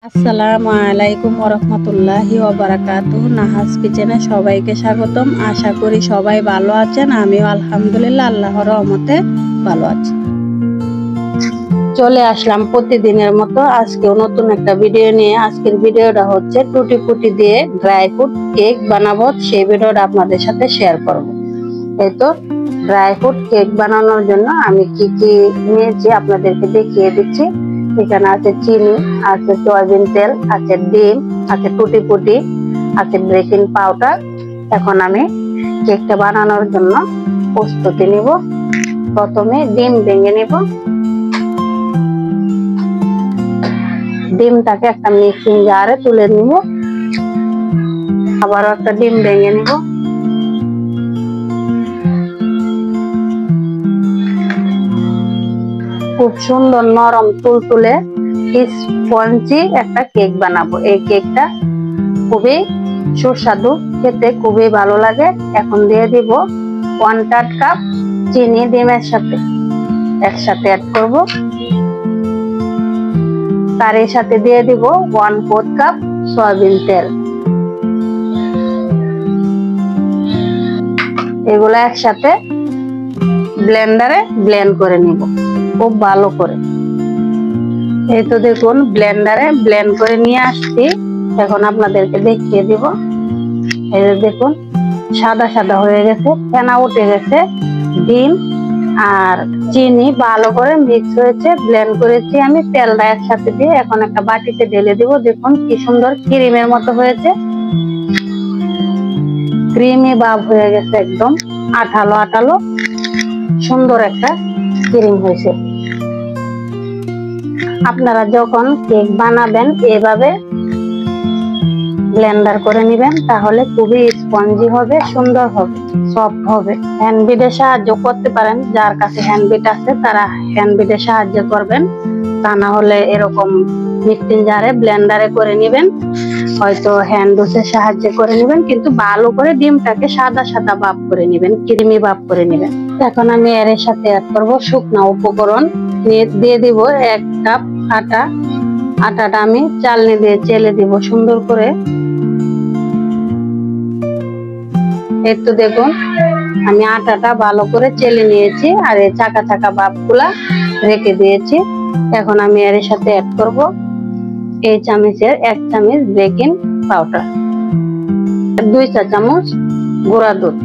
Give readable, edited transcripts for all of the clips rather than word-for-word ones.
আসসালামু আলাইকুম ওরহমতুল্লাহি ওয়াবারাকাতুহু। নাহাস কিচেনে সবাইকে স্বাগতম। আশা করি সবাই ভালো আছেন। আমিও আলহামদুলিল্লাহ আল্লাহর রহমতে ভালো আছি। চলে আসলাম প্রতিদিনের মতো আজকেও নতুন একটা ভিডিও নিয়ে। আজকের ভিডিওটা হচ্ছে টুটি ফুটি দিয়ে ড্রাই ফ্রুট কেক বানাবো, সেই ভিডিওটা আপনাদের সাথে শেয়ার করব। এই তো ড্রাই ফ্রুট কেক বানানোর জন্য আমি কি কি নিয়েছি আপনাদেরকে দেখিয়ে দিচ্ছি। এখানে আছে চিনি, আছে সয়াবিন তেল, আছে ডিম, আছে টুটি ফুটি, আছে বেকিং পাউডার। এখন আমি কেকটা বানানোর জন্য প্রস্তুতি নিব। প্রথমে ডিম ভেঙে নিব। ডিমটাকে একটা মিক্সিং জারে তুলে নিব। আবারও একটা ডিম ভেঙে নিব। খুব সুন্দর নরম তুলতুলে স্পঞ্জি একটা কেক বানাবো। এই কেকটা খুবই সুস্বাদু, খেতে খুবই ভালো লাগে। এখন দিয়ে দিব 1/3 কাপ চিনি ডিমের সাথে একসাথে অ্যাড করব। তার সাথে দিয়ে দিব 1/4 কাপ সয়াবিন তেল। এগুলো একসাথে ব্লেন্ডারে ব্লেন্ড করে নিব খুব ভালো করে। এই তো দেখুন ব্লেন্ডারে ব্লেন্ড করে নিয়ে আসছি। এখন আপনাদেরকে দেখিয়ে দিব। এই যে দেখুন সাদা সাদা হয়ে গেছে, ফেনা উঠে গেছে। ডিম আর চিনি ভালো করে মিক্স হয়েছে, ব্লেন্ড করেছি আমি। তেলটা একসাথে দিয়ে এখন একটা বাটিতে ঢেলে দিব। দেখুন কি সুন্দর ক্রিমের মতো হয়েছে, ক্রিমি ভাব হয়ে গেছে, একদম আঠালো আঠালো সুন্দর একটা ক্রিম হয়েছে। আপনারা যখন কেক বানাবেন এভাবে ব্লেন্ডার করে নেবেন, তাহলে খুবই স্পঞ্জি হবে, সুন্দর হবে, সফট হবে। হ্যান্ড বিডে সাহায্য করতে পারেন, যার কাছে হ্যান্ড বিড আছে তারা হ্যান্ড বিডে সাহায্য করবেন। তা না হলে এরকম মিক্সিং জারে ব্লেন্ডারে করে নেবেন, হয়তো হ্যান্ড উসের সাহায্যে করে নেবেন। কিন্তু ভালো করে ডিমটাকে সাদা সাদা ভাব করে নেবেন, ক্রিমি ভাব করে নেবেন। এখন আমি এর সাথে অ্যাড করব শুকনা উপকরণ। দিয়ে দিব 1 কাপ আটা। আটাটা আমি চালনি দিয়ে চেলে দিব সুন্দর করে। এই তো দেখুন আমি আটাটা ভালো করে চেলে নিয়েছি, আর এই চাকা চাকা ভাবগুলা রেখে দিয়েছি। এখন আমি এর সাথে অ্যাড করব এই চামচের 1 চামচ বেকিং পাউডার, 2 চা চামচ গুঁড়া দুধ,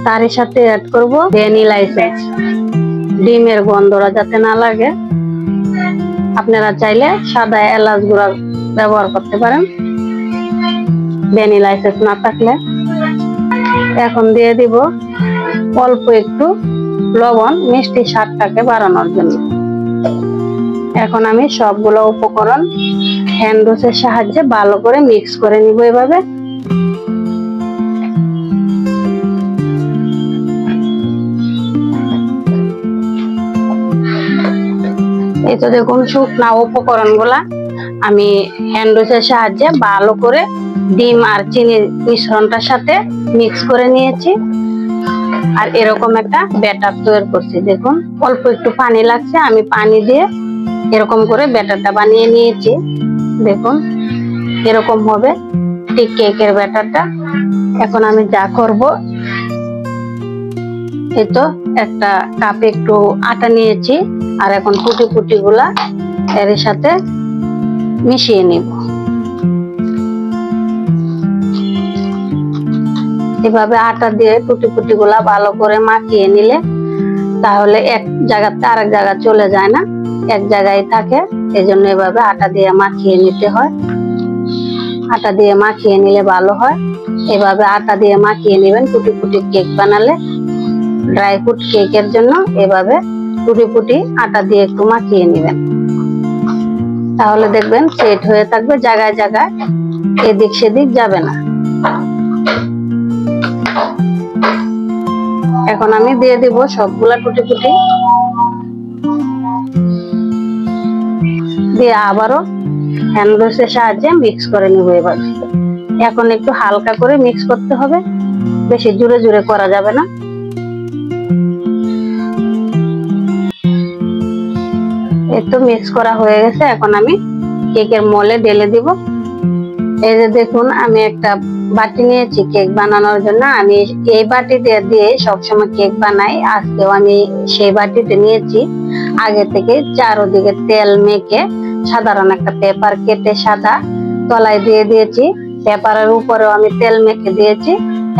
তার সাথে অ্যাড করব ভ্যানিলা এসেন্স। ডিমের গন্ধটা যাতে না লাগে, আপনারা চাইলে সাদা এলাচ গুঁড়া ব্যবহার করতে পারেন, ভ্যানিলা এসেন্স না থাকলে। এখন দিয়ে দিব অল্প একটু লবণ, মিষ্টি স্বাদটাকে বাড়ানোর জন্য। এখন আমি সবগুলো উপকরণ হ্যান্ড উসের সাহায্যে ভালো করে মিক্স করে নিব এভাবে। এই তো দেখুন শুকনা উপকরণ গুলা আমি হ্যান্ড উসের সাহায্যে ভালো করে ডিম আর চিনির মিশ্রণটার সাথে মিক্স করে নিয়েছি, আর এরকম একটা ব্যাটার তৈরি করছি। দেখুন অল্প একটু পানি লাগছে, আমি পানি দিয়ে এরকম করে ব্যাটারটা বানিয়ে নিয়েছি। দেখুন এরকম হবে ঠিক কেকের ব্যাটারটা। এখন আমি যা করব, এই তো একটা কাপে একটু আটা নিয়েছি, আর এখন টুটি ফুটি গুলা এর সাথে মিশিয়ে নিব। এভাবে আটা দিয়ে টুটি ফুটি গুলা ভালো করে মাখিয়ে নিলে তাহলে এক জায়গাতে আরেক জায়গা চলে যায় না, এক জায়গায় থাকে। এই জন্য এভাবে আটা দিয়ে মাখিয়ে নিতে হয়। আটা দিয়ে মাখিয়ে নিলে ভালো হয়। এভাবে আটা দিয়ে মাখিয়ে নেবেন টুটি ফুটি কেক বানালে। ড্রাই ফ্রুট কেকের জন্য এভাবে টুটি ফুটি আটা দিয়ে একটু মাখিয়ে নেবেন, তাহলে দেখবেন সেট হয়ে থাকবে, জায়গায় জায়গায় এদিক সেদিক যাবে না। এখন আমি দিয়ে দিব সবগুলা টুটি ফুটি দিয়ে আবারও হ্যান্ড উসের সাহায্যে মিক্স করে নিব এভাবে। এখন একটু হালকা করে মিক্স করতে হবে, বেশি জোরে জোরে করা যাবে না। এই তো মিক্স করা হয়ে গেছে, এখন আমি কেকের মলে ঢেলে দিব। এই যে দেখুন, আমি একটা বাটি নিয়েছি কেক বানানোর জন্য। আমি এই বাটিতে দিয়ে সবসময় কেক বানাই, আজকেও আমি সেই বাটিতে নিয়েছি। আগে থেকে চারদিকে তেল মেখে সাধারণ একটা পেপার কেটে সাদা তলায় দিয়ে দিয়েছি, পেপারের উপরেও আমি তেল মেখে দিয়েছি।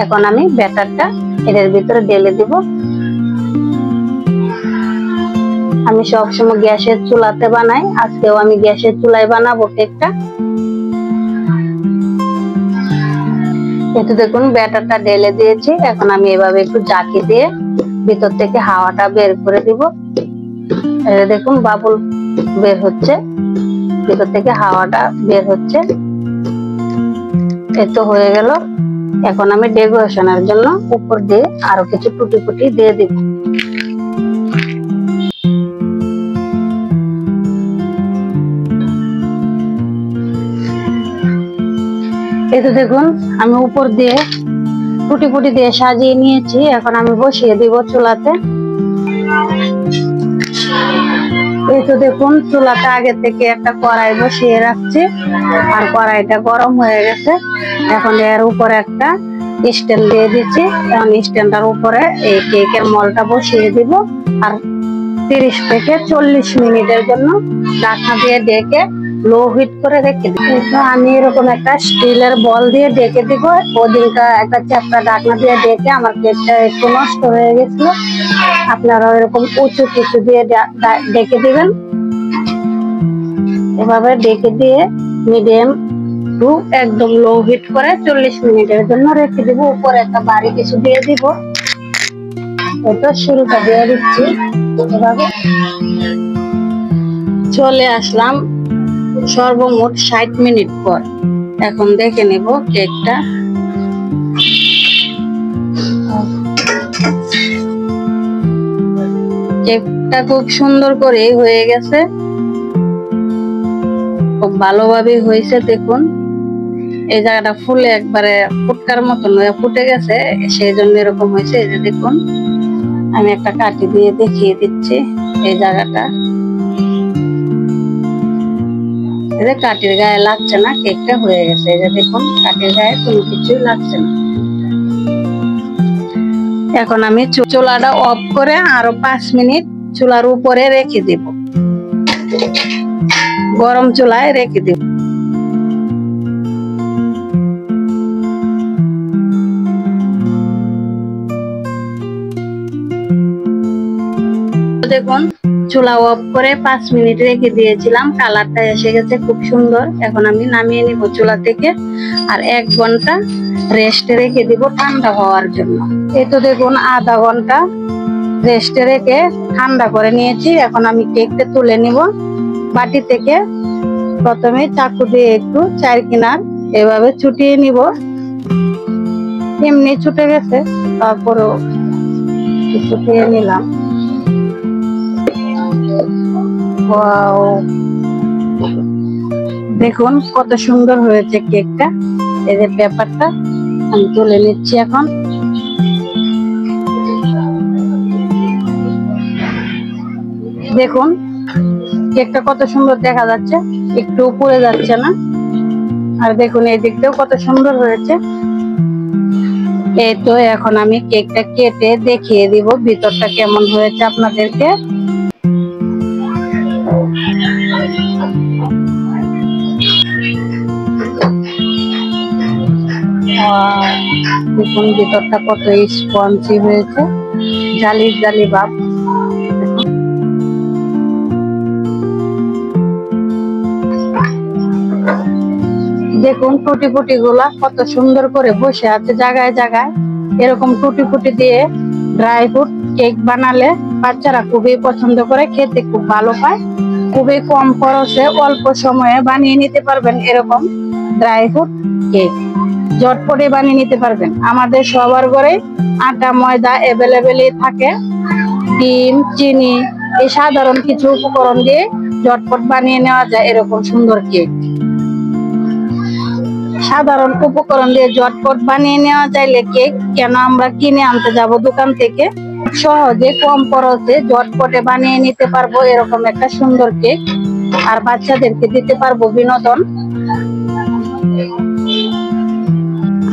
এখন আমি ব্যাটারটা এর ভিতরে ঢেলে দিব। আমি সবসময় গ্যাসের চুলাতে বানাই, আজকেও আমি গ্যাসের চুলায় বানাবো কেকটা। কিন্তু দেখুন ব্যাটারটা ঢেলে দিয়েছি, এখন আমি এভাবে একটু জাকি দিয়ে ভিতর থেকে হাওয়াটা বের করে দিব। দেখুন বাবুল বের হচ্ছে, ভিতর থেকে হাওয়াটা বের হচ্ছে। এই তো হয়ে গেল। এখন আমি ডেকোরেশনের জন্য উপর দিয়ে আরো কিছু টুটি ফুটি দিয়ে দিব। এই তো দেখুন আমি উপর দিয়ে টুটি ফুটি দিয়ে সাজিয়ে নিয়েছি। এখন আমি বসিয়ে দিব চুলাতে। এই তো দেখুন চুলাটা আগে থেকে একটা কড়াই বসিয়ে রাখছি, আর কড়াইটা গরম হয়ে গেছে। এখন এর উপরে একটা স্ট্যান্ড দিয়ে দিচ্ছি। এখন স্ট্যান্ডের উপরে এই কেকের মলটা বসিয়ে দিব, আর 30 থেকে 40 মিনিটের জন্য ঢাকনা দিয়ে ডেকে লো হিট করে রেখে দিব। আমি এরকম একটা স্টিলের বল দিয়ে ডেকে দিব। ওদিনকা একটা চ্যাপটা ঢাকনা দিয়ে ডেকে আমার কেকটা একটু নষ্ট হয়ে গেছিল। আপনারা এরকম উঁচু কিছু দিয়ে ডেকে দিবেন। এভাবে ডেকে দিয়ে মিডিয়াম টু একদম লো হিট করে 40 মিনিটের জন্য রেখে দিব। উপরে একটা বাড়ি কিছু দিয়ে দিব। এটা শুরুটা দিয়ে দিচ্ছি। এভাবে চলে আসলাম সর্বমোট 60 মিনিট পর। এখন দেখে নেব কেকটা। কেকটা খুব সুন্দর করে হয়ে গেছে, খুব ভালোভাবে হয়েছে। দেখুন এই জায়গাটা ফুলে একবারে ফুটকার মতন ফুটে গেছে, সেই জন্য এরকম হয়েছে। এই যে দেখুন, আমি একটা কাঠি দিয়ে দেখিয়ে দিচ্ছি এই জায়গাটা। এই যে কাঠির গায়ে লাগছে না, কেকটা হয়ে গেছে। এই যে দেখুন কাঠির গায়ে কোনো কিছুই লাগছে না। এখন আমি চুলাটা অফ করে আরো 5 মিনিট চুলার উপরে রেখে দিব, গরম চুলায় রেখে দিব। দেখুন চুলা অফ করে 5 মিনিট রেখে দিয়েছিলাম, কালারটা এসে গেছে খুব সুন্দর। এখন আমি নামিয়ে নিব চুলা থেকে, আর 1 ঘন্টা রেস্টে রেখে দিব ঠান্ডা হওয়ার জন্য। এই তো দেখুন আধা ঘন্টা রেস্টে রেখে ঠান্ডা করে নিয়েছি। এখন আমি কেকটা তুলে নিব বাটি থেকে। প্রথমে চাকু দিয়ে একটু চারকিনার এভাবে ছুটিয়ে নিব। এমনি ছুটে গেছে, তারপরেও ছুটিয়ে নিলাম। ওয়াও, দেখুন কত সুন্দর হয়েছে কেকটা। এই যে পেপারটা আমি তুলে নিচ্ছি এখন। দেখুন কেকটা কত সুন্দর দেখা যাচ্ছে, একটু উপরে যাচ্ছে না। আর দেখুন এই দিকটাও কত সুন্দর হয়েছে। এই তো এখন আমি কেকটা কেটে দেখিয়ে দিব ভিতরটা কেমন হয়েছে আপনাদেরকে। দেখুন ভিতরটা কত স্পঞ্জি হয়েছে, জালি জালি ভাব। দেখুন টুটি ফুটি গুলা কত সুন্দর করে বসে আছে জায়গায় জায়গায়। এরকম টুটি ফুটি দিয়ে ড্রাই ফ্রুট কেক বানালে বাচ্চারা খুবই পছন্দ করে, খেতে খুব ভালো পায়। খুবই কম খরচে অল্প সময়ে বানিয়ে নিতে পারবেন এরকম ড্রাই ফ্রুট কেক। ঝটপটে বানিয়ে নিতে পারবেন। আমাদের সবার ঘরে আটা ময়দা অ্যাভেলেবেলই থাকে। ডিম চিনি এই সাধারণ কিছু উপকরণ দিয়ে ঝটপট বানিয়ে নেওয়া যায় এরকম সুন্দর কেক। সাধারণ উপকরণ দিয়ে ঝটপট বানিয়ে নেওয়া চাইলে কেক কেন আমরা কিনে আনতে যাব দোকান থেকে। খুব সহজে কম খরচে ঝটপটে বানিয়ে নিতে পারবো এরকম একটা সুন্দর কেক, আর বাচ্চাদেরকে দিতে পারবো বিনোদন।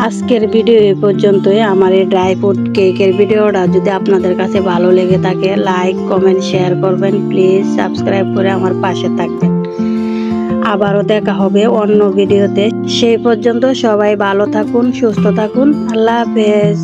আজকের ভিডিও এই পর্যন্তই। আমার এই ড্রাই ফ্রুট কেকের ভিডিওটা যদি আপনাদের কাছে ভালো লেগে থাকে, লাইক কমেন্ট শেয়ার করবেন, প্লিজ সাবস্ক্রাইব করে আমার পাশে থাকবেন। আবারও দেখা হবে অন্য ভিডিওতে। সেই পর্যন্ত সবাই ভালো থাকুন, সুস্থ থাকুন। আল্লাহ হাফেজ।